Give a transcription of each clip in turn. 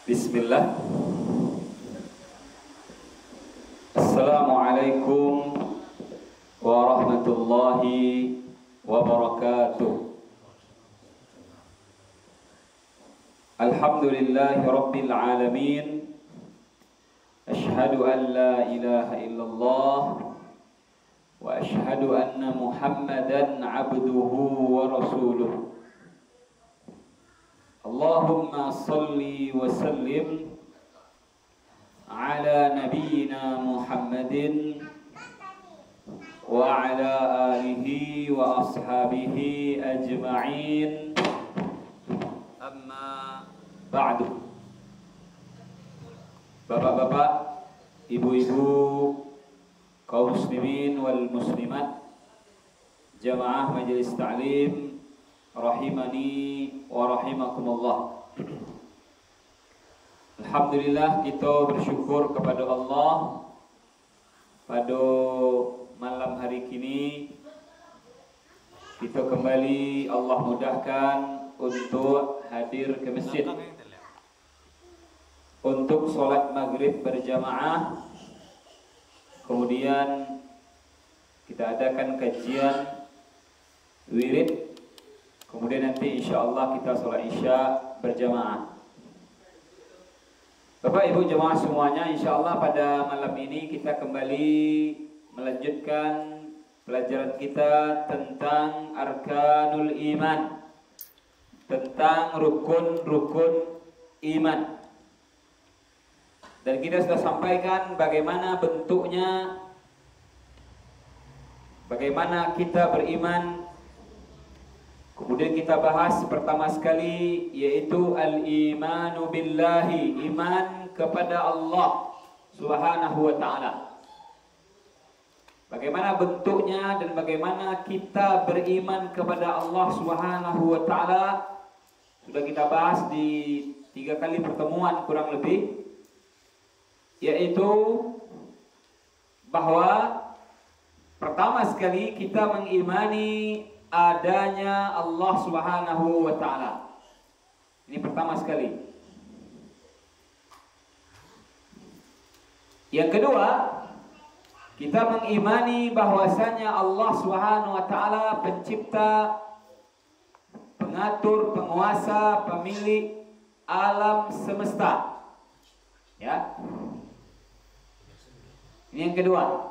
Bismillah. Assalamualaikum warahmatullahi wabarakatuh. Alhamdulillahi rabbil alamin. Ashhadu an la ilaha illallah wa ashhadu anna Muhammadan abduhu wa rasuluh. Allahumma salli wa sallim ala nabiyyina Muhammadin wa ala alihi wa ashabihi ajma'in. Amma ba'du. Bapak-bapak, ibu-ibu, kaum muslimin wal muslimat, jamaah majelis ta'lim rahimani wa rahimakumullah. Alhamdulillah, kita bersyukur kepada Allah pada malam hari kini kita kembali Allah mudahkan untuk hadir ke masjid untuk sholat maghrib berjamaah. Kemudian kita adakan kajian wirid. Kemudian nanti insya Allah kita sholat isya berjamaah. Bapak Ibu jemaah semuanya, insya Allah pada malam ini kita kembali melanjutkan pelajaran kita tentang arkanul iman, tentang rukun-rukun iman. Dan kita sudah sampaikan bagaimana bentuknya, bagaimana kita beriman. Kemudian kita bahas pertama sekali yaitu al-imanu billahi, iman kepada Allah Subhanahu wa ta'ala. Bagaimana bentuknya dan bagaimana kita beriman kepada Allah Subhanahu wa ta'ala sudah kita bahas di 3 kali pertemuan kurang lebih, yaitu bahwa pertama sekali kita mengimani adanya Allah Subhanahu wa ta'ala. Ini pertama sekali. Yang kedua, kita mengimani bahwasanya Allah Subhanahu wa ta'ala pencipta, pengatur, penguasa, pemilik alam semesta. Ya. Ini yang kedua.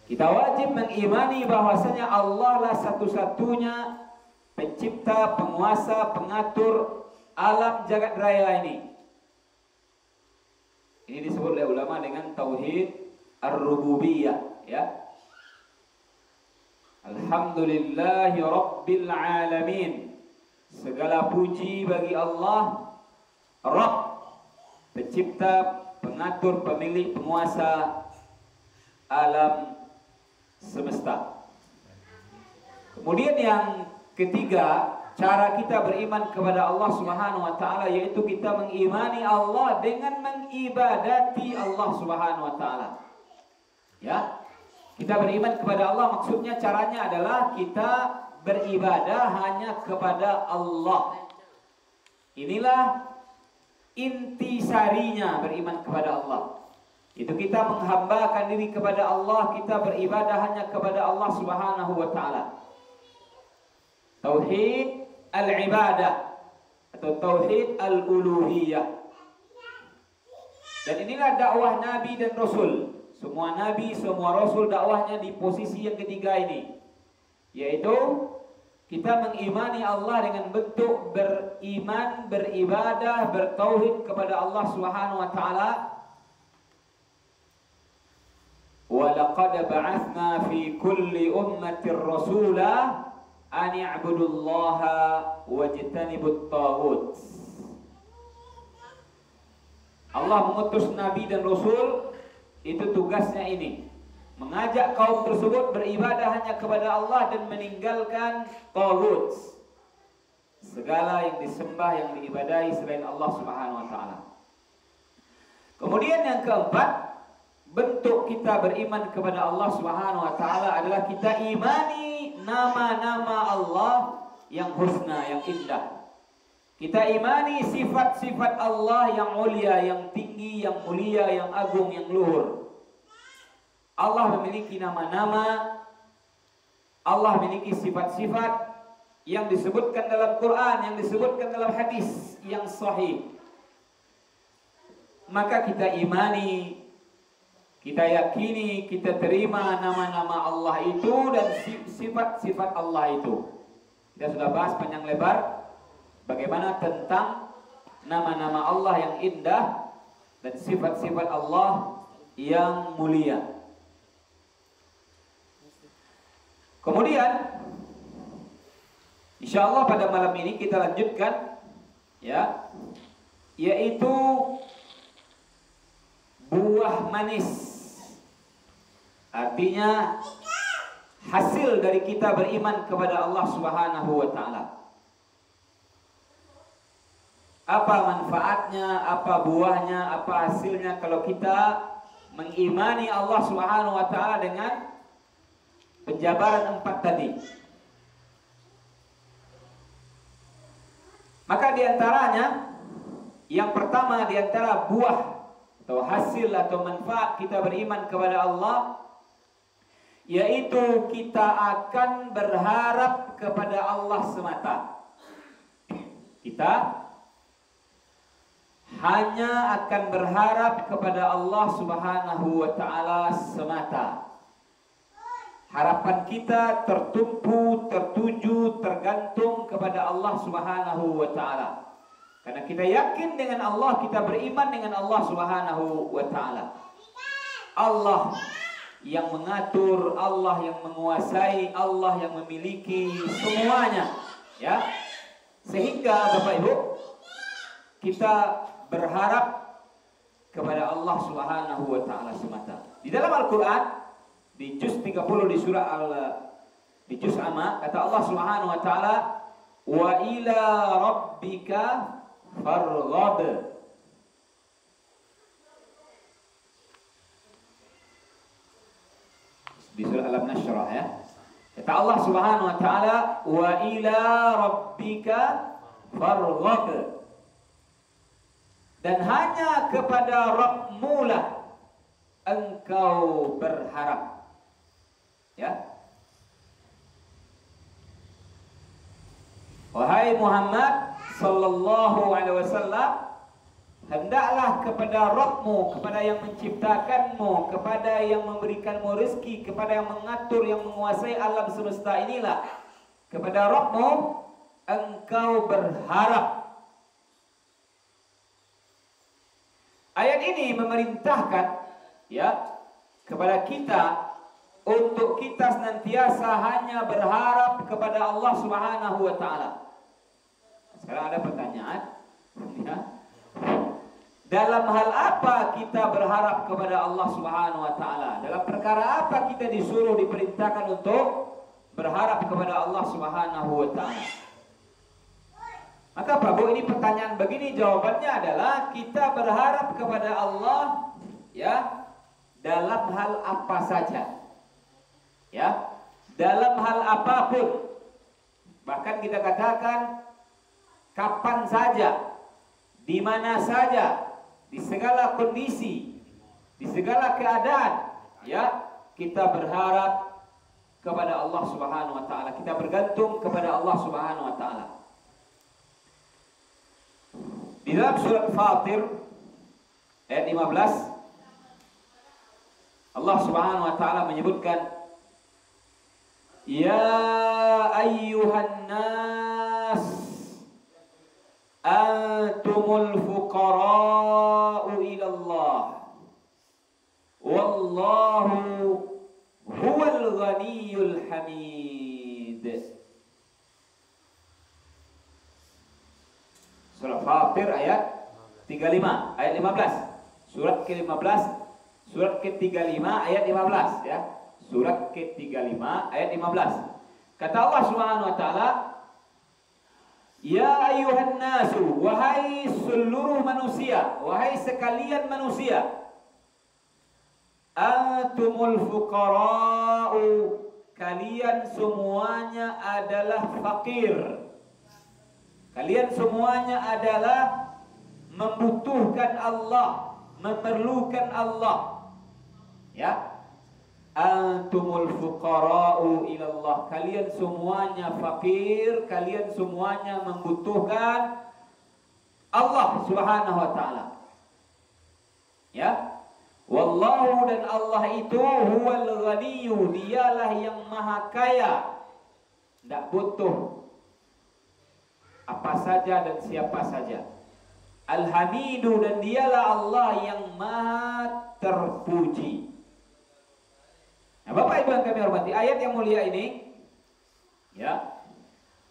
Kita wajib mengimani bahwasanya Allah lah satu-satunya pencipta, penguasa, pengatur alam jagat raya ini. Ini disebut oleh ulama dengan tauhid ar-rububiyah, ya. Alhamdulillahi rabbil alamin. Segala puji bagi Allah, Rabb, pencipta, pengatur, pemilik, penguasa alam semesta. Kemudian yang ketiga, cara kita beriman kepada Allah Subhanahu wa ta'ala yaitu kita mengimani Allah dengan mengibadati Allah Subhanahu wa ta'ala. Ya. Kita beriman kepada Allah maksudnya caranya adalah kita beribadah hanya kepada Allah. Inilah intisarinya beriman kepada Allah. Itu kita menghambakan diri kepada Allah, kita beribadah hanya kepada Allah Subhanahu wa ta'ala. Tauhid al-ibadah atau tauhid al-uluhiyah. Dan inilah dakwah Nabi dan Rasul. Semua Nabi, semua Rasul dakwahnya di posisi yang ketiga ini, yaitu kita mengimani Allah dengan bentuk beriman, beribadah, bertauhid kepada Allah Subhanahu wa ta'ala. وَلَقَدْ بَعَثْنَا فِي كُلِّ أُمَّةٍ رَسُولًا أَنِ اعْبُدُوا اللَّهَ وَاجْتَنِبُوا الطَّاغُوتَ. Allah mengutus Nabi dan Rasul, itu tugasnya ini, mengajak kaum tersebut beribadah hanya kepada Allah dan meninggalkan taghut, segala yang disembah, yang diibadahi selain Allah Subhanahu wa ta'ala. Kemudian yang keempat, bentuk kita beriman kepada Allah Subhanahu wa ta'ala adalah kita imani nama-nama Allah yang husna, yang indah. Kita imani sifat-sifat Allah yang mulia, yang tinggi, yang mulia, yang agung, yang luhur. Allah memiliki nama-nama, Allah memiliki sifat-sifat yang disebutkan dalam Quran, yang disebutkan dalam hadis yang sahih. Maka kita imani, kita yakini, kita terima nama-nama Allah itu dan sifat-sifat Allah itu. Kita sudah bahas panjang lebar bagaimana tentang nama-nama Allah yang indah dan sifat-sifat Allah yang mulia. Kemudian insyaallah pada malam ini kita lanjutkan ya, yaitu buah manis. Artinya hasil dari kita beriman kepada Allah Subhanahu wa taala. Apa manfaatnya, apa buahnya, apa hasilnya kalau kita mengimani Allah Subhanahu wa taala dengan penjabaran 4 tadi. Maka diantaranya yang pertama diantara buah atau hasil atau manfaat kita beriman kepada Allah, yaitu kita akan berharap kepada Allah semata. Kita hanya akan berharap kepada Allah Subhanahu wa taala semata. Harapan kita tertumpu, tertuju, tergantung kepada Allah Subhanahu wa taala. Karena kita yakin dengan Allah, kita beriman dengan Allah Subhanahu wa taala. Allah yang mengatur, Allah yang menguasai, Allah yang memiliki semuanya, ya. Sehingga Bapak Ibu, kita berharap kepada Allah Subhanahu wa taala semata. Di dalam Al-Qur'an di juz 30 di surah di juz Amma kata Allah Subhanahu wa taala, wa ila rabbika farghab. Di surah Al-Nashrah ya. Kata Allah Subhanahu wa taala, wa ila rabbika farghab. Dan hanya kepada Rabb-Mu lah engkau berharap. Ya. Wahai Muhammad sallallahu alaihi wasallam, hendaklah kepada Rabb-Mu, kepada yang menciptakanmu, kepada yang memberikanmu rezeki, kepada yang mengatur, yang menguasai alam semesta inilah, kepada Rabb-Mu engkau berharap. Ayat ini memerintahkan ya kepada kita untuk kita senantiasa hanya berharap kepada Allah Subhanahu wa taala. Sekarang ada pertanyaan, ya. Dalam hal apa kita berharap kepada Allah Subhanahu wa taala? Dalam perkara apa kita disuruh, diperintahkan untuk berharap kepada Allah Subhanahu wa taala? Maka Pak Bu, ini pertanyaan begini, jawabannya adalah kita berharap kepada Allah ya dalam hal apa saja. Ya, dalam hal apapun. Bahkan kita katakan kapan saja, di mana saja, di segala kondisi, di segala keadaan, ya, kita berharap kepada Allah Subhanahu wa taala. Kita bergantung kepada Allah Subhanahu wa taala. Di dalam surat Fatir ayat 15 Allah Subhanahu wa taala menyebutkan, ya ayyuhan nas antumul fuqara'u ila Allah wallahu huwal ghaniyyul hamid. Surah Fatir ayat 35, ayat 15. Surat ke-15, surat ke-35 ayat 15 ya. Surat ke-35 ayat 15. Kata Allah Subhanahu wa taala, ya ayuhan nasu, wahai seluruh manusia, wahai sekalian manusia, antumul fuqara'u, kalian semuanya adalah fakir. Kalian semuanya adalah membutuhkan Allah, memerlukan Allah. Ya. Antumul fuqara'u ilallah. Kalian semuanya fakir, kalian semuanya membutuhkan Allah Subhanahu wa taala. Ya. Wallahu, dan Allah itu huwal ghaniyyu, dialah yang maha kaya. Tidak butuh apa saja dan siapa saja. Al-Hamidu, dan dialah Allah yang maha terpuji. Nah, Bapak Ibu yang kami hormati, ayat yang mulia ini, ya,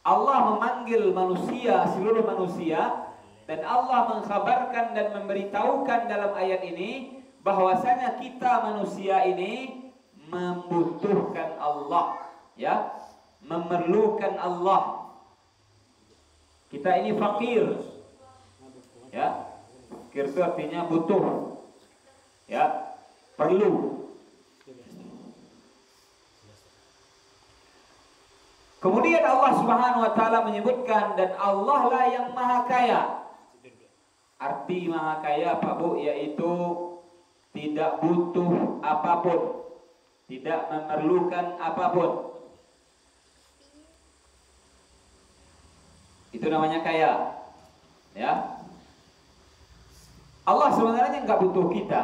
Allah memanggil manusia, seluruh manusia, dan Allah mengkhabarkan dan memberitahukan dalam ayat ini bahwasanya kita manusia ini membutuhkan Allah, ya, memerlukan Allah. Kita ini fakir, ya, fakir itu artinya butuh, ya, perlu. Kemudian Allah Subhanahu wa taala menyebutkan, dan Allah lah yang maha kaya. Arti maha kaya Pak Bu, yaitu tidak butuh apapun, tidak memerlukan apapun. Itu namanya kaya. Ya. Allah sebenarnya nggak butuh kita.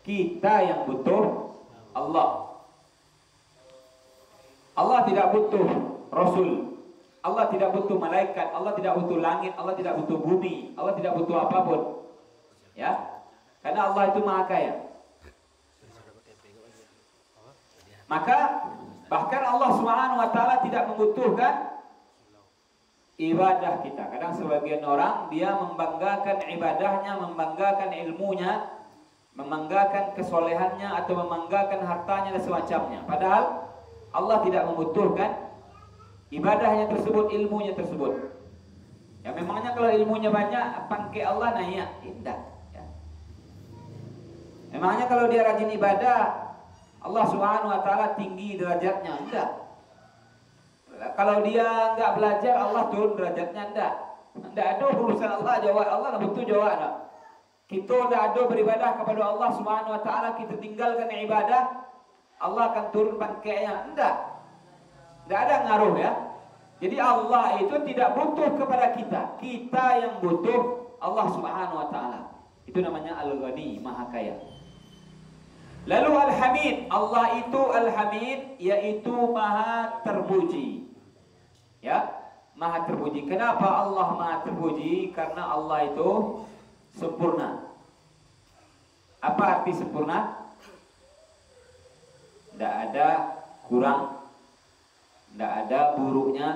Kita yang butuh Allah. Allah tidak butuh Rasul. Allah tidak butuh malaikat. Allah tidak butuh langit. Allah tidak butuh bumi. Allah tidak butuh apapun. Ya. Karena Allah itu maha kaya. Maka bahkan Allah Subhanahu wa taala tidak membutuhkan ibadah kita. Kadang sebagian orang dia membanggakan ibadahnya, membanggakan ilmunya, membanggakan kesolehannya, atau membanggakan hartanya dan semacamnya. Padahal Allah tidak membutuhkan ibadahnya tersebut, ilmunya tersebut. Ya memangnya kalau ilmunya banyak, pangke Allah naik, tidak. Ya. Memangnya kalau dia rajin ibadah, Allah Subhanahu wa taala tinggi derajatnya, tidak. Kalau dia nggak belajar, Allah turun derajatnya, enggak. Enggak ada urusan Allah jawab, Allah nak butuh jawab tak. Kita enggak ada beribadah kepada Allah Subhanahu wa taala, kita tinggalkan ibadah, Allah akan turun pangkainya, enggak. Enggak ada ngaruh ya. Jadi Allah itu tidak butuh kepada kita. Kita yang butuh Allah Subhanahu wa taala. Itu namanya Al-Ghani, maha kaya. Lalu Al-Hamid, Allah itu Al-Hamid, yaitu maha terpuji. Ya, maha terpuji. Kenapa Allah maha terpuji? Karena Allah itu sempurna. Apa arti sempurna? Tidak ada kurang, tidak ada buruknya,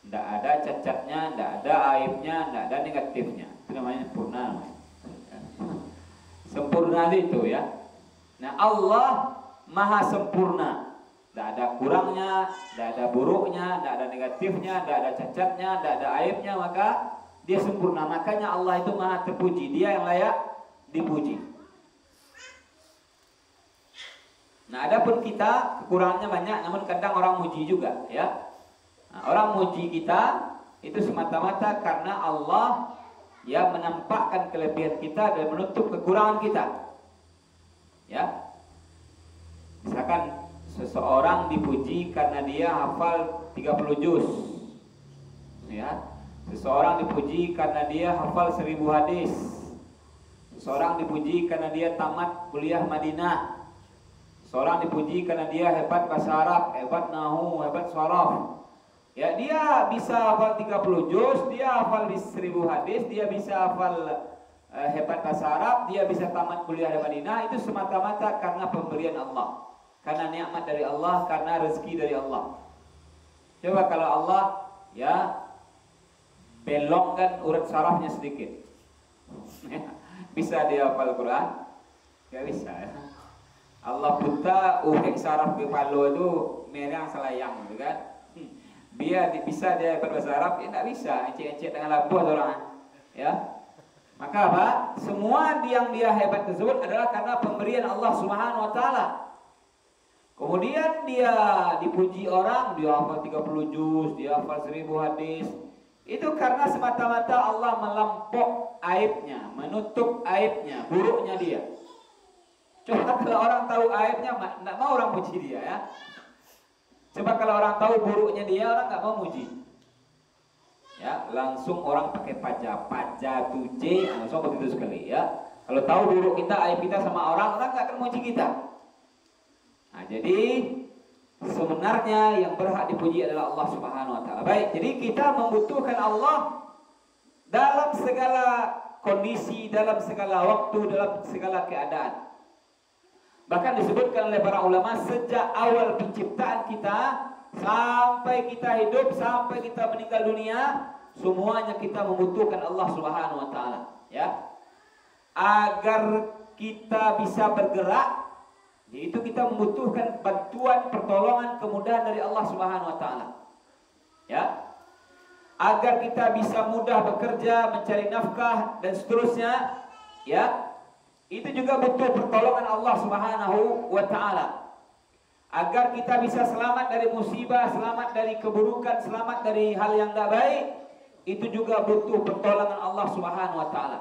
tidak ada cacatnya, tidak ada aibnya, tidak ada negatifnya. Itu namanya sempurna. Sempurna itu ya. Nah, Allah maha sempurna. Tidak ada kurangnya, tidak ada buruknya, tidak ada negatifnya, tidak ada cacatnya, tidak ada aibnya, maka dia sempurna. Makanya Allah itu maha terpuji. Dia yang layak dipuji. Nah, adapun kita kekurangannya banyak, namun kadang orang muji juga, ya. Nah, orang muji kita itu semata-mata karena Allah ya menampakkan kelebihan kita dan menutup kekurangan kita. Ya. Misalkan seseorang dipuji karena dia hafal 30 juz. Ya. Seseorang dipuji karena dia hafal 1000 hadis. Seseorang dipuji karena dia tamat kuliah Madinah. Seorang dipuji karena dia hebat bahasa Arab, hebat nahu, hebat sharaf. Ya, dia bisa hafal 30 juz, dia hafal 1000 hadis, dia bisa hafal hebat bahasa Arab, dia bisa tamat kuliah di Madinah. Itu semata-mata karena pemberian Allah, karena nikmat dari Allah, karena rezeki dari Allah. Coba kalau Allah ya belongkan urat sarafnya sedikit, bisa dia hafal Quran? Gak bisa ya. Allah buta uhik saraf kepala itu merah selayang gitu kan. Biar bisa dia berbahasa Arab, ya tidak bisa, encik-encik dengan labuh orang. Ya. Maka apa? Semua yang dia hebat tersebut adalah karena pemberian Allah Subhanahu wa taala. Kemudian dia dipuji orang, dia hafal 30 juz, dia hafal 1000 hadis. Itu karena semata-mata Allah melampok aibnya, menutup aibnya, buruknya dia. Coba kalau orang tahu aibnya, nggak mau orang muji dia ya. Coba kalau orang tahu buruknya dia, orang nggak mau muji. Ya, langsung orang pakai paja tuje, langsung begitu sekali ya. Kalau tahu buruk kita, aib kita sama orang, orang nggak akan muji kita. Nah, jadi sebenarnya yang berhak dipuji adalah Allah Subhanahu wa taala. Baik, jadi kita membutuhkan Allah dalam segala kondisi, dalam segala waktu, dalam segala keadaan. Bahkan disebutkan oleh para ulama sejak awal penciptaan kita sampai kita hidup, sampai kita meninggal dunia, semuanya kita membutuhkan Allah Subhanahu wa taala, ya. Agar kita bisa bergerak, yaitu kita membutuhkan bantuan, pertolongan, kemudahan dari Allah Subhanahu wa taala. Ya. Agar kita bisa mudah bekerja, mencari nafkah dan seterusnya, ya. Itu juga butuh pertolongan Allah Subhanahu wa taala. Agar kita bisa selamat dari musibah, selamat dari keburukan, selamat dari hal yang tidak baik, itu juga butuh pertolongan Allah Subhanahu wa taala.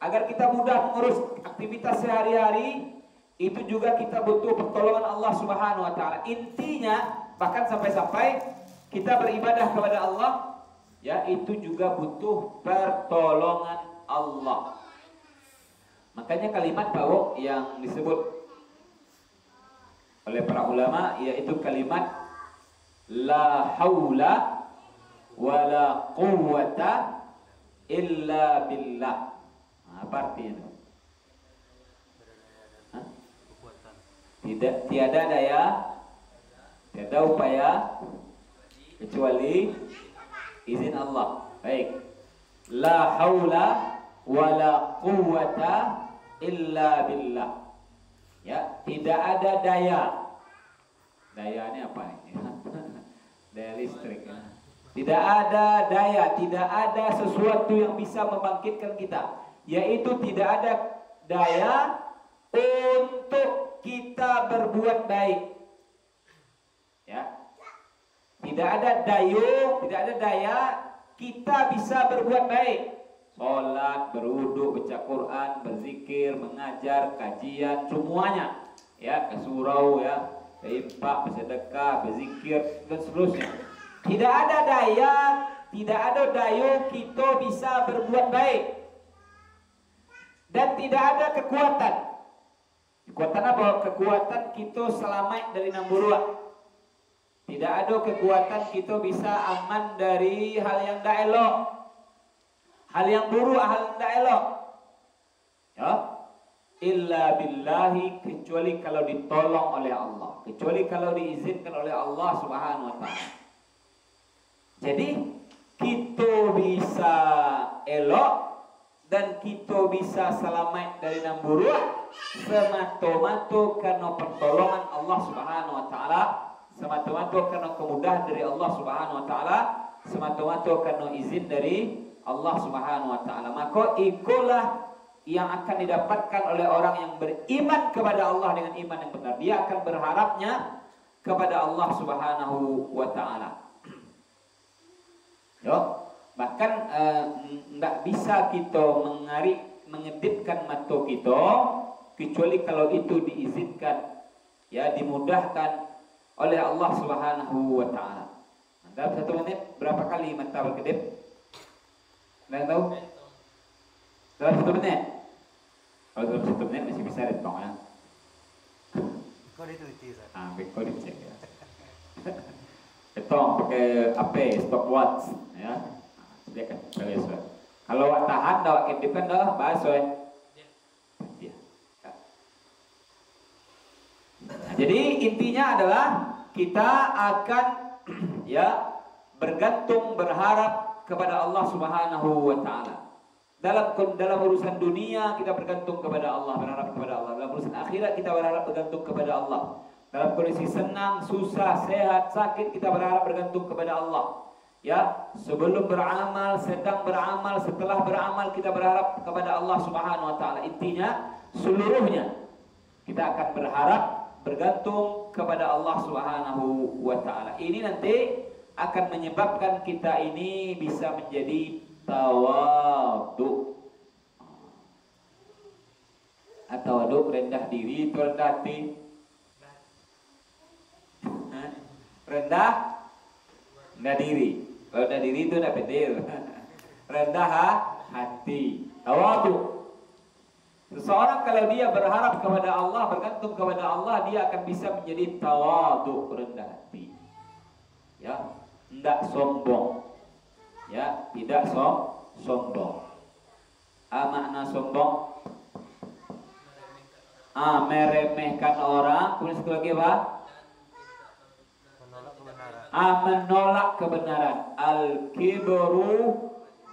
Agar kita mudah mengurus aktivitas sehari-hari, itu juga kita butuh pertolongan Allah Subhanahu wa taala. Intinya bahkan sampai-sampai kita beribadah kepada Allah, ya, itu juga butuh pertolongan Allah. Makanya kalimat bahwa yang disebut oleh para ulama yaitu kalimat la haula wala quwwata illa billah. Apa artinya? Tiada daya, tiada upaya kecuali izin Allah. Baik. La haula wala quwwata illa billah. Ya, tidak ada daya. Daya ini apa ini? Daya listrik. Ya. Tidak ada daya, tidak ada sesuatu yang bisa membangkitkan kita. Yaitu tidak ada daya untuk kita berbuat baik. Ya. Tidak ada tidak ada daya kita bisa berbuat baik. Salat, berwudu, baca Quran, berzikir, mengajar, kajian, semuanya. Ya, ke surau ya, ke infak, bersedekah, berzikir dan seterusnya. Tidak ada daya kita bisa berbuat baik. Dan tidak ada kekuatan. Kekuatan apa? Kekuatan kita selamat dari namburuan. Tidak ada kekuatan kita bisa aman dari hal yang tidak elok. Hal yang buruk, hal yang tidak elok. Ya. Illa billahi, kecuali kalau ditolong oleh Allah. Kecuali kalau diizinkan oleh Allah Subhanahu wa taala. Jadi kita bisa elok dan kita bisa selamat dari namburuan semata-mata karena pertolongan Allah Subhanahu wa taala, semata-mata karena kemudahan dari Allah Subhanahu wa taala, semata-mata karena izin dari Allah Subhanahu wa taala. Maka ikulah yang akan didapatkan oleh orang yang beriman kepada Allah dengan iman yang benar. Dia akan berharapnya kepada Allah Subhanahu wa taala. Yo, bahkan tidak bisa kita mengedipkan mata kita kecuali kalau itu diizinkan, ya, dimudahkan oleh Allah Subhanahu wa taala. Dalam 1 menit berapa kali mata berkedip? Nggak tahu? Dalam 1 menit? Kalau dalam 1 menit masih bisa ditong ya. Kau itu Kau dicek ya. Hitong pakai apa? Stopwatch ya. Dia kan selesai. Kalau awak tahan, awak kedipkan dah bahas ya. Nah, jadi intinya adalah kita akan ya bergantung, berharap kepada Allah Subhanahu wa taala. Dalam urusan dunia kita bergantung kepada Allah, berharap kepada Allah. Dalam urusan akhirat kita berharap bergantung kepada Allah. Dalam kondisi senang, susah, sehat, sakit kita berharap bergantung kepada Allah. Ya, sebelum beramal, sedang beramal, setelah beramal kita berharap kepada Allah Subhanahu wa taala. Intinya seluruhnya kita akan berharap bergantung kepada Allah Subhanahu wa taala. Ini nanti akan menyebabkan kita ini bisa menjadi tawadhu. Tawadhu rendah diri, itu rendah hati. Rendah diri. Kalau rendah diri itu tidak bedil. Rendah hati. Tawadhu. Seseorang kalau dia berharap kepada Allah, bergantung kepada Allah, dia akan bisa menjadi tawadhu, rendah hati. Ya, tidak sombong. Ya, tidak sombong. Makna sombong? Meremehkan orang. Kemudian satu lagi apa? Menolak kebenaran. Menolak kebenaran. Al-kibru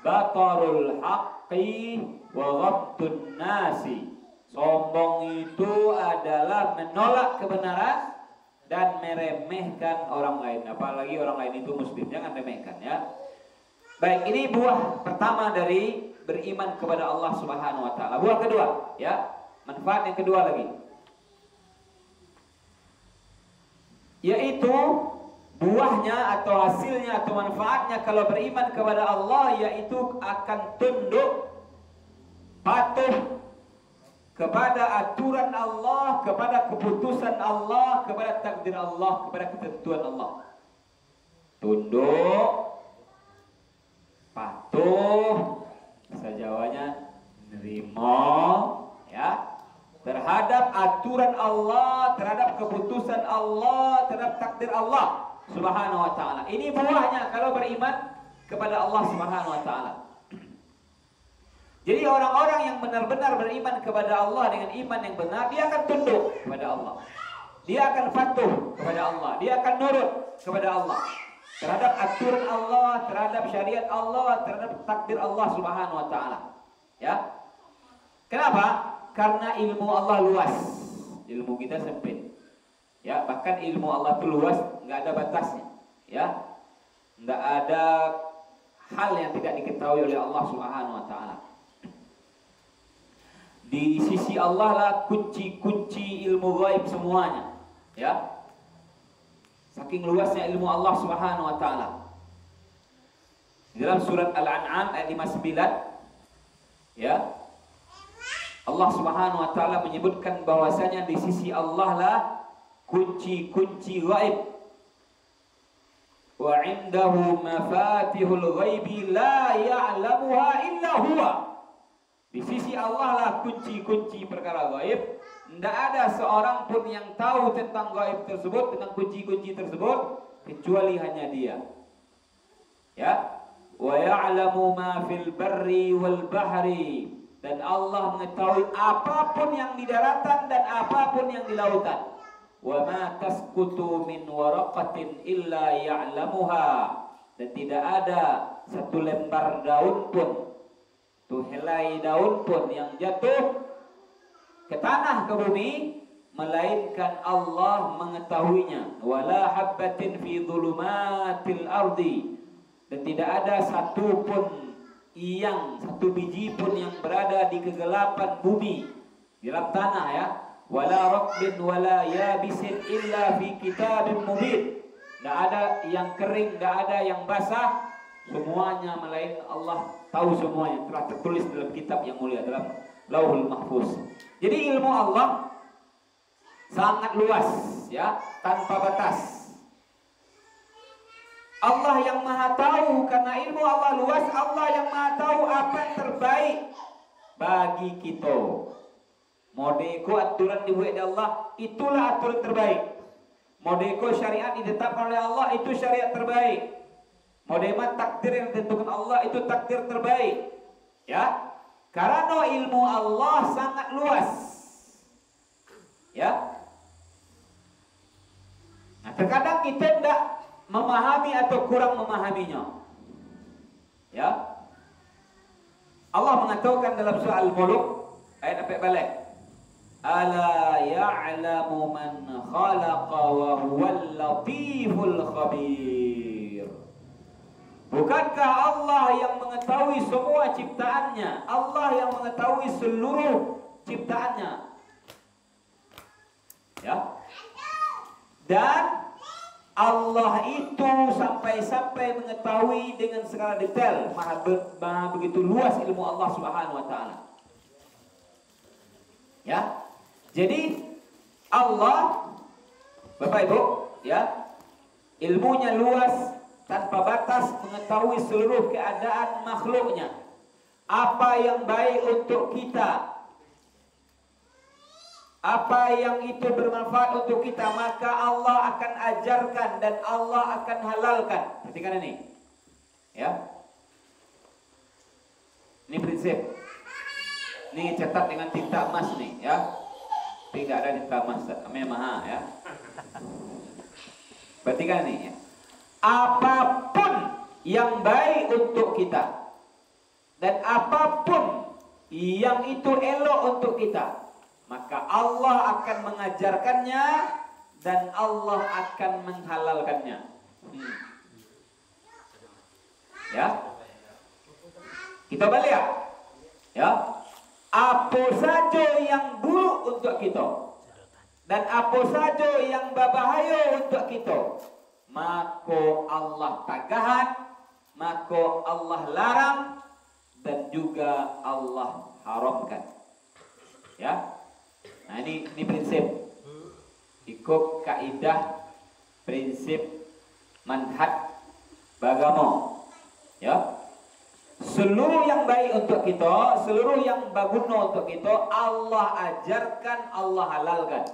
batarul haqqi wa ghamtun nasi. Sombong itu adalah menolak kebenaran dan meremehkan orang lain. Apalagi orang lain itu muslim, jangan remehkan ya. Baik, ini buah pertama dari beriman kepada Allah Subhanahu wa taala. Buah kedua, ya. Manfaat yang kedua lagi. Yaitu buahnya atau hasilnya atau manfaatnya kalau beriman kepada Allah, yaitu akan tunduk, patuh kepada aturan Allah, kepada keputusan Allah, kepada takdir Allah, kepada ketentuan Allah. Tunduk, patuh, bahasa Jawanya nerimo, ya, terhadap aturan Allah, terhadap keputusan Allah, terhadap takdir Allah Subhanahu wa taala. Ini buahnya kalau beriman kepada Allah Subhanahu wa taala. Jadi orang-orang yang benar-benar beriman kepada Allah dengan iman yang benar, dia akan tunduk kepada Allah. Dia akan patuh kepada Allah. Dia akan nurut kepada Allah. Terhadap aturan Allah, terhadap syariat Allah, terhadap takdir Allah Subhanahu wa taala. Ya. Kenapa? Karena ilmu Allah luas. Ilmu kita sempit. Ya, bahkan ilmu Allah itu luas, enggak ada batasnya. Ya. Enggak ada hal yang tidak diketahui oleh Allah Subhanahu wa taala. Di sisi Allah lah kunci-kunci ilmu gaib semuanya. Ya. Saking luasnya ilmu Allah Subhanahu wa taala. Di dalam surat Al-An'am ayat 59, ya. Allah Subhanahu wa taala menyebutkan bahwasanya di sisi Allah lah kunci-kunci gaib. Wa 'indahu mafatihul ghaibi la ya'lamuha illa huwa. Di sisi Allah lah kunci-kunci perkara gaib. Tidak ada seorang pun yang tahu tentang gaib tersebut, tentang kunci-kunci tersebut, kecuali hanya Dia. Ya. Wa ya'lamu ma fil barri wal bahri. Dan Allah mengetahui apapun yang di daratan dan apapun yang di lautan. Wa ma tasqutu min waraqatin illa ya'lamuha. Dan tidak ada satu lembar daun pun, tuh helai daun pun yang jatuh ke tanah, ke bumi, melainkan Allah mengetahuinya. Wala habbatin fi dhulumatil ardi. Dan tidak ada satu biji pun yang berada di kegelapan bumi, di dalam tanah, ya. Wala rabbin wala yabisin illa fi kitabim mubin. Tidak ada yang kering, tidak ada yang basah, semuanya melainkan Allah tahu semuanya, telah tertulis dalam kitab yang mulia, dalam Lauhul Mahfuz. Jadi ilmu Allah sangat luas, ya, tanpa batas. Allah yang maha tahu, karena ilmu Allah luas, Allah yang maha tahu apa yang terbaik bagi kita. Modeko aturan dibuat oleh Allah, itulah aturan terbaik. Modeko syariat ditetapkan oleh Allah, itu syariat terbaik. Modema takdir yang ditentukan Allah, itu takdir terbaik. Ya, karena ilmu Allah sangat luas. Ya. Nah, terkadang kita tidak memahami atau kurang memahaminya. Ya. Allah mengatakan dalam surah Al-Mulk ayat 4 balik. Ala ya'lamu man khalaqa wa huwal latiful khabir. Bukankah Allah yang mengetahui semua ciptaannya? Allah yang mengetahui seluruh ciptaannya. Ya. Dan Allah itu sampai-sampai mengetahui dengan segala detail, maha begitu luas ilmu Allah Subhanahu wa taala. Ya. Jadi Allah, Bapak Ibu, ya, ilmunya luas tanpa batas, mengetahui seluruh keadaan makhluknya. Apa yang baik untuk kita, apa yang itu bermanfaat untuk kita, maka Allah akan ajarkan dan Allah akan halalkan. Perhatikan ini, ya. Ini prinsip. Ini cetak dengan tinta emas nih, ya. Tidak ada tinta emas, namanya mahal, ya. Perhatikan ini, ya. Apapun yang baik untuk kita dan apapun yang itu elok untuk kita, maka Allah akan mengajarkannya dan Allah akan menghalalkannya. Ya, kita balik ya. Apa saja yang buruk untuk kita dan apa saja yang berbahaya untuk kita, maka Allah tagahan, maka Allah larang dan juga Allah haramkan. Ya. Nah, ini prinsip. Ikut kaidah prinsip manhaj beragama. Ya. Seluruh yang baik untuk kita, seluruh yang berguna untuk kita, Allah ajarkan, Allah halalkan.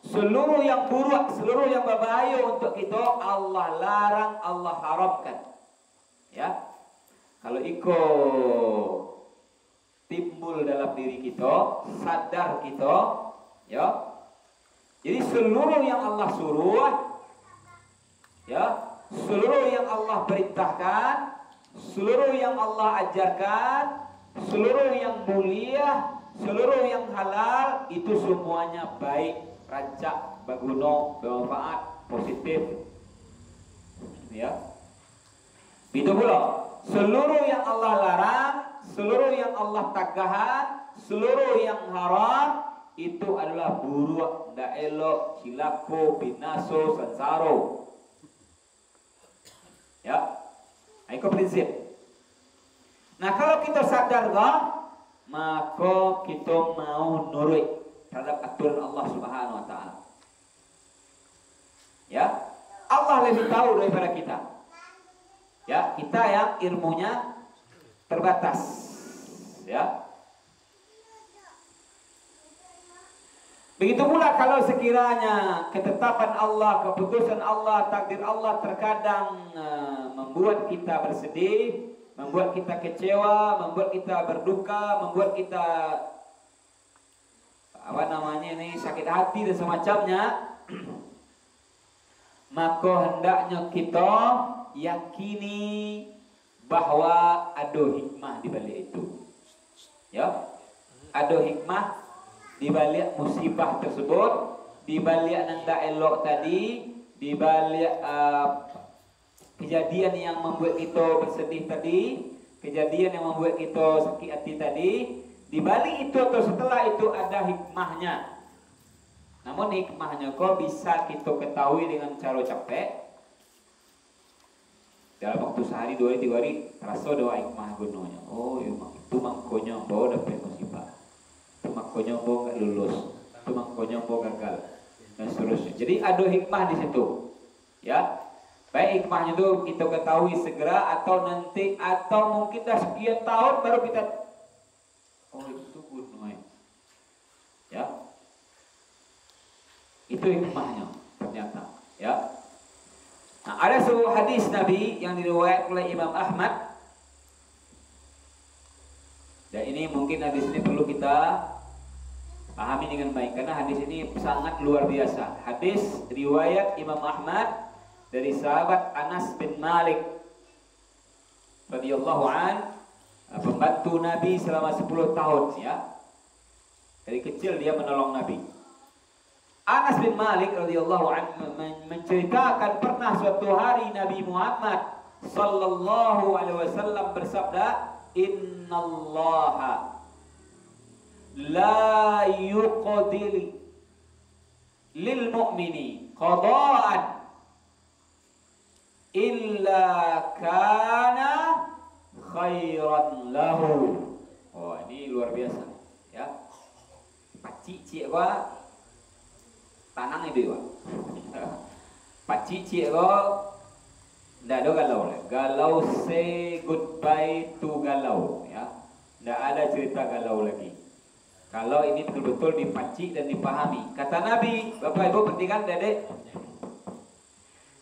Seluruh yang buruk, seluruh yang berbahaya untuk kita, Allah larang, Allah haramkan. Ya. Kalau ikut timbul dalam diri kita, sadar kita, ya. Jadi seluruh yang Allah suruh, ya, seluruh yang Allah perintahkan, seluruh yang Allah ajarkan, seluruh yang mulia, seluruh yang halal, itu semuanya baik, rancak, berguna, bermanfaat, positif. Ya. Itu pula seluruh yang Allah larang, seluruh yang Allah tagahan, seluruh yang haram, itu adalah buruk, tidak elok, cilaka, binaso, sansaro. Ya. Itu prinsip. Nah, kalau kita sadar maka kita mau nurut terhadap aturan Allah Subhanahu wa taala. Ya. Allah lebih tahu daripada kita. Ya, kita yang ilmunya terbatas. Ya. Begitu pula kalau sekiranya ketetapan Allah, keputusan Allah, takdir Allah terkadang membuat kita bersedih, membuat kita kecewa, membuat kita berduka, membuat kita sakit hati dan semacamnya, maka hendaknya kita yakini bahwa ada hikmah di balik itu. Ya, ada hikmah di balik musibah tersebut, di balik nanda elok tadi, di balik kejadian yang membuat kita bersedih tadi, kejadian yang membuat kita sakit hati tadi, di balik itu atau setelah itu ada hikmahnya. Namun hikmahnya kok bisa kita ketahui dengan cara capek. Dalam waktu sehari, 2 hari, 3 hari, terasa doa hikmah gunanya. Oh, iya, itu makanya bawa dapat musibah. Itu makanya bawa gak lulus. Itu makanya bawa gagal. Dan seterusnya. Jadi ada hikmah di situ. Ya. Baik hikmahnya itu kita ketahui segera atau nanti atau mungkin dah sekian tahun baru kita itu gunanya. Ya. Itu hikmahnya ternyata, ya. Nah, ada sebuah hadis Nabi yang diriwayatkan oleh Imam Ahmad. Dan ini mungkin hadis ini perlu kita pahami dengan baik karena hadis ini sangat luar biasa. Hadis riwayat Imam Ahmad dari sahabat Anas bin Malik radhiyallahu an, pembantu Nabi selama 10 tahun, ya. Dari kecil dia menolong Nabi. Anas bin Malik radhiyallahu anhu menceritakan pernah suatu hari Nabi Muhammad sallallahu alaihi wasallam bersabda, "Innallaha la yuqdil lil mu'mini qada'an illa kana khairan lahu. Oh, ini luar biasa ya. Pacik-cik gua tanang itu ya. Pacik-cik gua ndak ada galau lah. Galau say goodbye to galau ya. Ndak ada cerita galau lagi. Kalau ini betul-betul dipacik dan dipahami. Kata Nabi, Bapak Ibu perhatikan Dedek.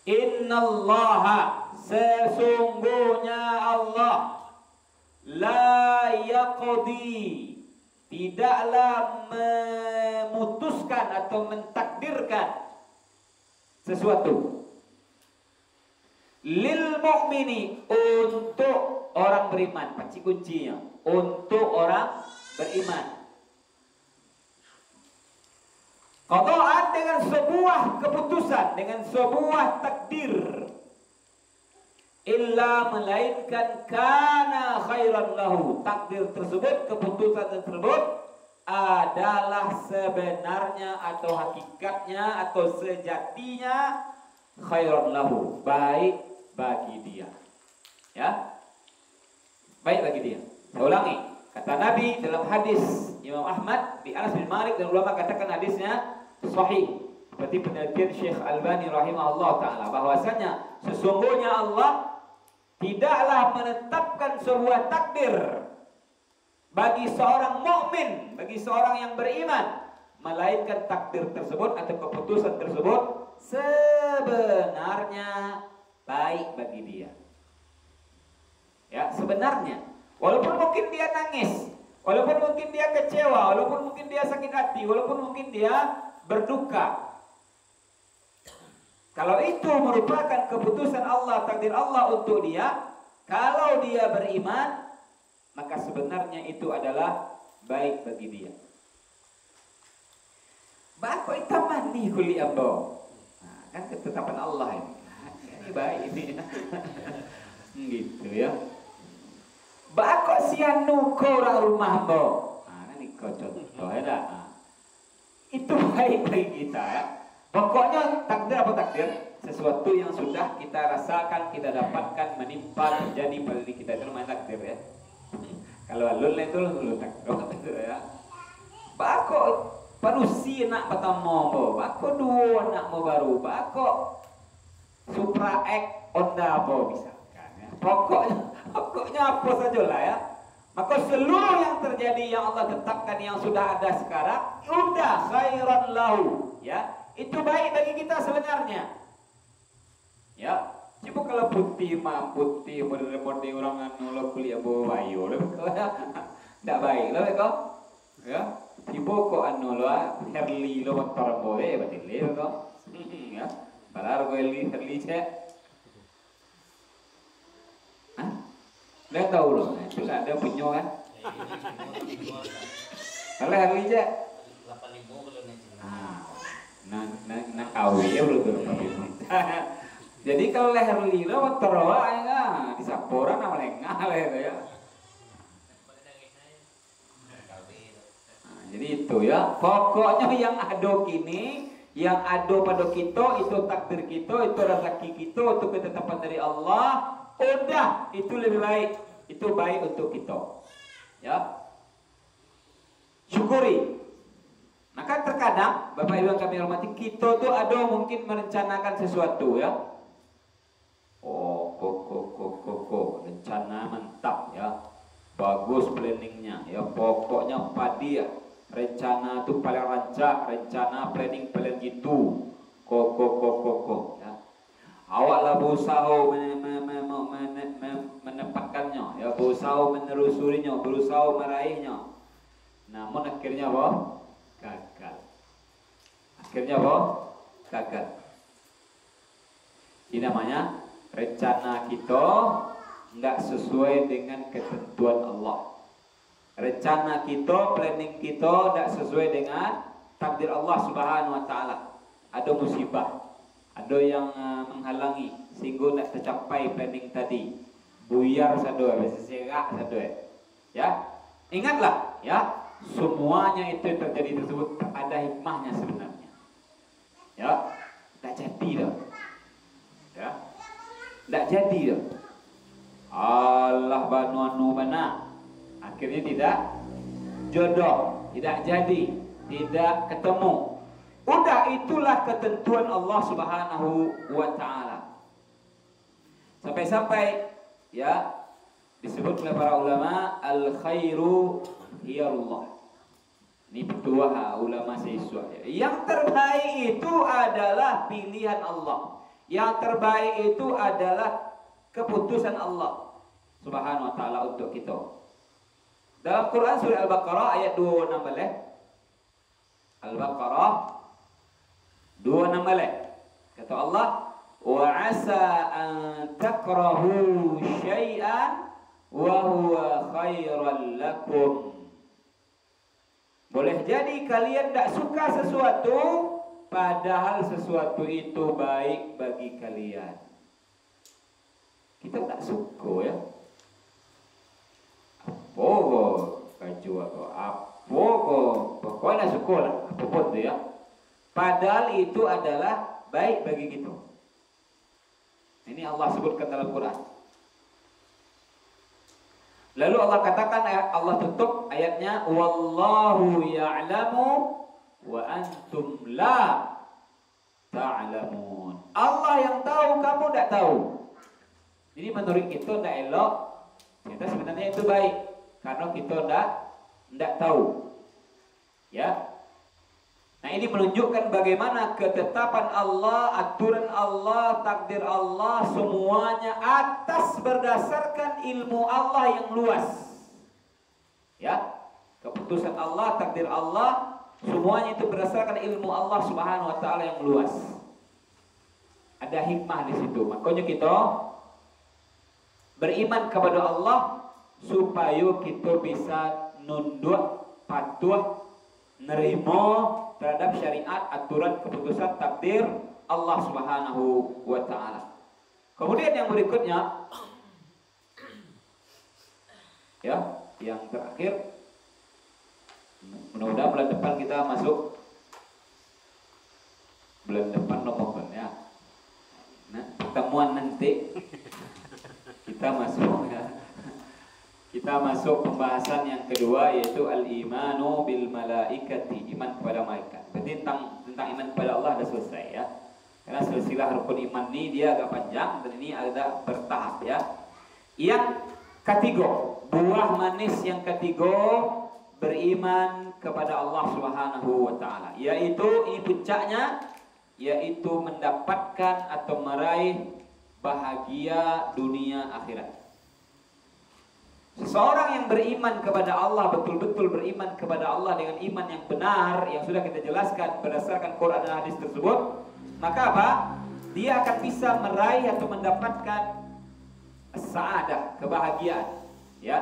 Innallaha, sesungguhnya Allah, la yaqdi, tidaklah memutuskan atau mentakdirkan sesuatu lil mu'mini, untuk orang beriman. Panci kuncinya untuk orang beriman. Qada'an dengan sebuah keputusan, dengan sebuah takdir, illa melainkan kana khairan lahu, takdir tersebut, keputusan tersebut adalah sebenarnya atau hakikatnya atau sejatinya khairan lahu, baik bagi dia. Ya, baik bagi dia. Saya ulangi, kata Nabi dalam hadis Imam Ahmad di Anas bin Malik, dan ulama katakan hadisnya sahih. Seperti penelitian Syekh Albani rahimahullah ta'ala, bahwasanya sesungguhnya Allah tidaklah menetapkan sebuah takdir bagi seorang mukmin, bagi seorang yang beriman, melainkan takdir tersebut atau keputusan tersebut sebenarnya baik bagi dia. Ya, sebenarnya. Walaupun mungkin dia nangis, walaupun mungkin dia kecewa, walaupun mungkin dia sakit hati, walaupun mungkin dia berduka. Kalau itu merupakan keputusan Allah, takdir Allah untuk dia, kalau dia beriman, maka sebenarnya itu adalah baik bagi dia. Bako itaman nih kuli ambo. Nah, kan ketetapan Allah ini. Ini baik ini. Gitu ya. Bako sianu kora rumah ambo. Nah, ini kau contoh ya dah. Itu baik bagi kita ya. Pokoknya takdir apa takdir? Sesuatu yang sudah kita rasakan, kita dapatkan, menimpa, terjadi pada diri kita, itu namanya takdir ya. Kalau alun itu lu takdir ya. Bako panusi nak pertama bo, bako dua nak mau baru, bako Supra X Honda bo misalkan ya. Pokoknya apa saja lah ya. Maka seluruh yang terjadi yang Allah tetapkan yang sudah ada sekarang, udah khairan lahu ya. Itu baik bagi kita sebenarnya. Ya, coba kalau putih model orang anu lo kuliah bawa bayu lo enggak baik lo kok. Ya, tiba kok anu lo Herli lo motor boleh berarti le kok. Ya, balar go Herli cek. Hah? Lihat tahu lo, itu ada punya kan? Kalau Herli cek 85 kalau naik. Nah kawi ya betul. Jadi kalau leher lilo motor ya di Sapporo nama lengah leher ya. Nah, jadi itu ya. Pokoknya yang ada kini, yang ada pada kita itu takdir kita, itu rezeki kita, itu ketetapan dari Allah. Udah, itu lebih baik. Itu baik untuk kita. Ya. Syukuri. Maka terkadang Bapak Ibu yang kami hormati, kita tuh ada mungkin merencanakan sesuatu ya. Rencana mantap ya. Bagus planningnya ya. Pokoknya padi ya. Rencana tuh paling rancak, rencana planning gitu. Ya. Awaklah berusaha menempatkannya ya, berusaha menelusurinya, berusaha meraihnya. Namun akhirnya apa? Gagal. Akhirnya apa? Gagal. Ini namanya rencana kita enggak sesuai dengan ketentuan Allah. Rencana kita, planning kita enggak sesuai dengan takdir Allah Subhanahu wa taala. Ada musibah, ada yang menghalangi sehingga enggak tercapai planning tadi. Buyar sado, seserak sado. Ya. Ingatlah, ya. Semuanya itu terjadi tersebut ada hikmahnya sebenarnya. Ya, tak jadi dah. Ya. Tidak jadi ya. Allah banu mana. Akhirnya tidak jodoh, tidak jadi, tidak ketemu. Udah itulah ketentuan Allah Subhanahu wa taala. Sampai-sampai ya disebut oleh para ulama al-khairu hiyarullah. Ini petua ulama siswa. Yang terbaik itu adalah pilihan Allah. Yang terbaik itu adalah keputusan Allah Subhanahu wa taala untuk kita. Dalam Quran surah Al-Baqarah ayat 216. Al-Baqarah 216. Kata Allah, wa asa an takrahu syai'an wa huwa khairal lakum. Boleh jadi kalian tidak suka sesuatu padahal sesuatu itu baik bagi kalian. Kita tak suka ya. Apa kaju apa pokoknya suka lah apapun tu ya. Padahal itu adalah baik bagi kita. Ini Allah sebutkan dalam Quran. Lalu Allah katakan, Allah tutup ayatnya, wallahu ya'lamu wa antum la ta'lamun. Allah yang tahu, kamu tidak tahu. Jadi menurut kita tidak elok. Kita sebenarnya itu baik karena kita tidak tahu. Ya. Nah, ini menunjukkan bagaimana ketetapan Allah, aturan Allah, takdir Allah semuanya atas berdasarkan ilmu Allah yang luas. Ya. Keputusan Allah, takdir Allah semuanya itu berdasarkan ilmu Allah Subhanahu wa taala yang luas. Ada hikmah di situ. Makanya kita beriman kepada Allah supaya kita bisa nunduk, patuh, nerima terhadap syariat, aturan, keputusan, takdir Allah Subhanahu wa taala. Kemudian yang berikutnya ya, yang terakhir, mudah-mudahan bulan depan kita masuk bulan depan Ramadan ya. Nah, pertemuan nanti kita masuk ya. Kita masuk pembahasan yang kedua, yaitu al-imanu bil malaikati, iman kepada malaikat. Berarti tentang iman kepada Allah sudah selesai ya. Karena silsilah rukun iman ini dia agak panjang dan ini ada bertahap ya. Yang ketiga, buah manis yang ketiga beriman kepada Allah Subhanahu wa taala, yaitu ini puncaknya, yaitu mendapatkan atau meraih bahagia dunia akhirat. Seseorang yang beriman kepada Allah, betul-betul beriman kepada Allah dengan iman yang benar, yang sudah kita jelaskan berdasarkan Quran dan hadis tersebut, maka apa? Dia akan bisa meraih atau mendapatkan sa'adah, kebahagiaan ya,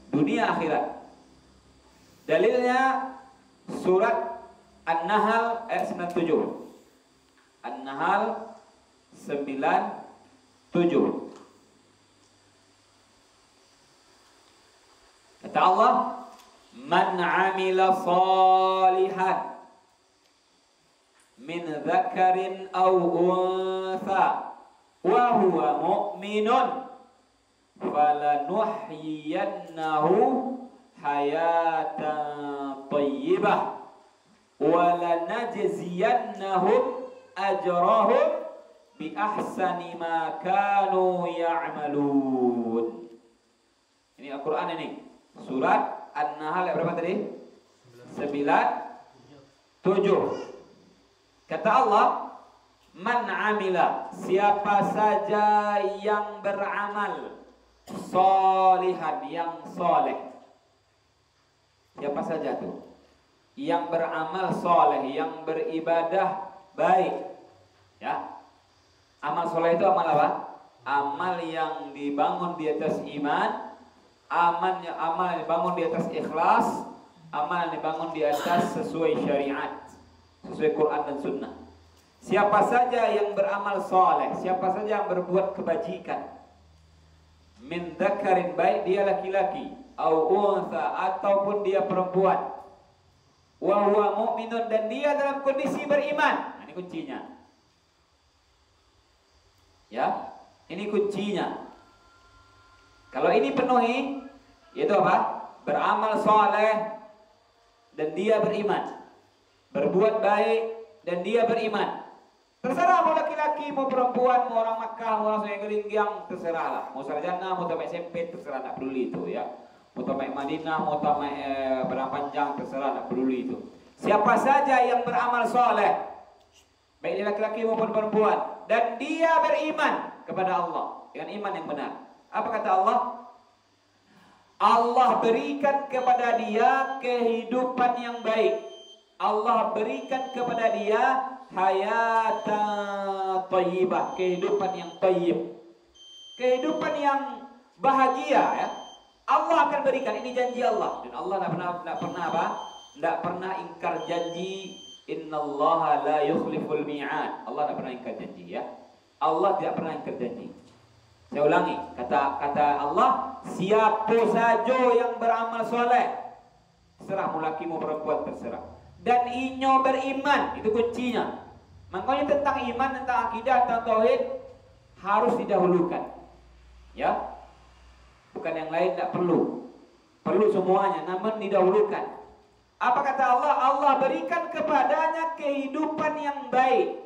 dunia akhirat. Dalilnya surat An-Nahl ayat 97. An-Nahl 97. Kata Allah, man 'amila salihan min dzakarin aw untha wa huwa mu'minun falanuhyiyannahu hayatan thayyibah wa lanajziyannahum ajrahum bi ahsani ma kanu ya'malun. Ini Al-Qur'an ini. Surat An-Nahl ayat berapa tadi? 97. Kata Allah, man amila, siapa saja yang beramal solihan, yang soleh. Siapa saja tuh? Yang beramal soleh, yang beribadah baik. Ya. Amal soleh itu amal apa? Amal yang dibangun di atas iman, amal yang dibangun di atas ikhlas, amal yang dibangun di atas sesuai syariat, sesuai Quran dan Sunnah. Siapa saja yang beramal soleh, siapa saja yang berbuat kebajikan, min dzakarin, baik dia laki-laki, au untha, ataupun dia perempuan, wa huwa mu'minun, dan dia dalam kondisi beriman. Nah, ini kuncinya. Ya, ini kuncinya. Kalau ini penuhi, yaitu apa? Beramal soleh dan dia beriman, berbuat baik dan dia beriman. Terserah mau laki-laki, mau perempuan, mau orang Makkah, mau orang Sungai Geringgiang, terserahlah. Mau sarjana, mau tamat SMP, terserah, tak peduli itu ya. Mau tamat Madinah, mau tamat Padang Panjang, terserah, tak peduli itu. Siapa saja yang beramal soleh, baik dia laki-laki maupun perempuan, dan dia beriman kepada Allah dengan iman yang benar. Apa kata Allah? Allah berikan kepada dia kehidupan yang baik. Allah berikan kepada dia hayatan thayyibah, kehidupan yang thayyib, kehidupan yang bahagia ya. Allah akan berikan, ini janji Allah, dan Allah tidak pernah apa? Tidak pernah ingkar janji. Innallaha la yukhliful mi'ad. Allah tidak pernah ingkar janji ya. Allah tidak pernah ingkar janji. Saya ulangi, kata Allah, siapa saja yang beramal soleh, terserah mau laki mau perempuan, terserah, dan inyo beriman, itu kuncinya. Makanya tentang iman, tentang akidah, tentang tauhid harus didahulukan ya. Bukan yang lain, tidak perlu. Perlu semuanya, namun didahulukan. Apa kata Allah? Allah berikan kepadanya kehidupan yang baik.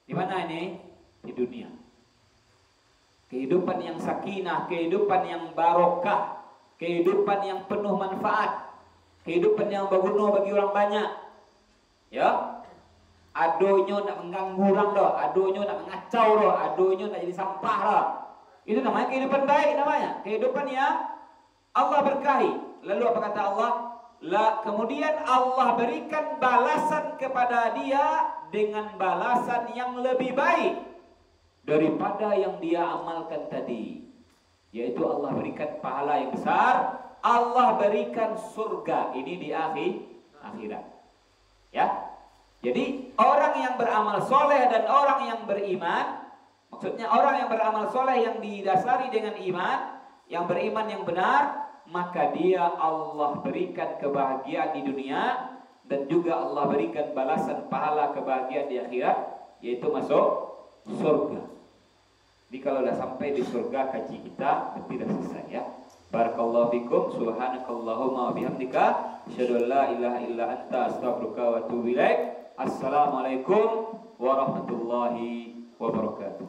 Di mana ini? Di dunia. Kehidupan yang sakinah, kehidupan yang barokah, kehidupan yang penuh manfaat, kehidupan yang berguna bagi orang banyak. Ya, adonyo nak mengganggu orang dah, adonyo nak mengacau dah, adonyo nak jadi sampah dah. Itu namanya kehidupan baik namanya, kehidupan yang Allah berkahi. Lalu apa kata Allah? Kemudian Allah berikan balasan kepada dia dengan balasan yang lebih baik daripada yang dia amalkan tadi, yaitu Allah berikan pahala yang besar. Allah berikan surga ini di akhirat ya. Jadi orang yang beramal soleh dan orang yang beriman, maksudnya orang yang beramal soleh yang didasari dengan iman, yang beriman yang benar, maka dia Allah berikan kebahagiaan di dunia, dan juga Allah berikan balasan pahala kebahagiaan di akhirat, yaitu masuk surga. Jadi kalau sudah sampai di surga, kaji kita tidak selesai ya. Barakallahu fikum, subhanakallahumma wa bihamdika, asyhadu an la ilaha illa anta, astaghfiruka wa atubu ilaik. Assalamualaikum warahmatullahi wabarakatuh.